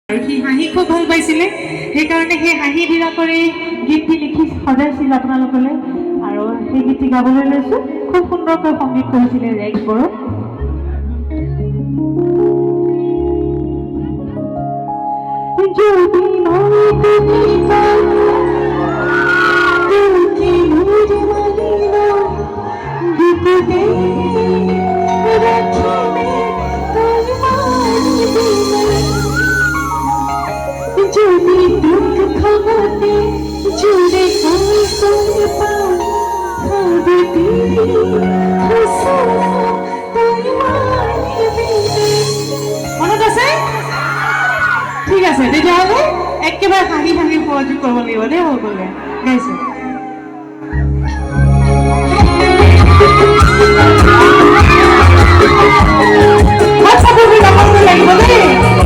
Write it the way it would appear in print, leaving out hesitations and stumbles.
আৰু সি হাঁহি খুব ভাল পাইছিলে সেইকাৰণে সেই হাঁহি বিৰাকৰে গীতটি লিখি সজাইছিল আপোনালোকলৈ আৰু সেই গীতটি গাবলৈ লৈছোঁ খুব সুন্দৰকৈ সংগীত কৰিছিলে ৰেক্স বৰুৱা যদি মই তুমি কি মুঝে মালিনা বিপদে রাখিবে তোর মানি বিনা যদি দুঃখ খাওয়াতে জুড়ে আমি সঙ্গ পাও হবে দিদি হাসনা তোর মানি বিনা মনত আছে ঠিক আছে তেতিয়াহ'লে একেবাৰে হাঁহি হাঁহি সহযোগ কৰিব লাগিব দেই সকলোৱে গাইছে লাগিব দেই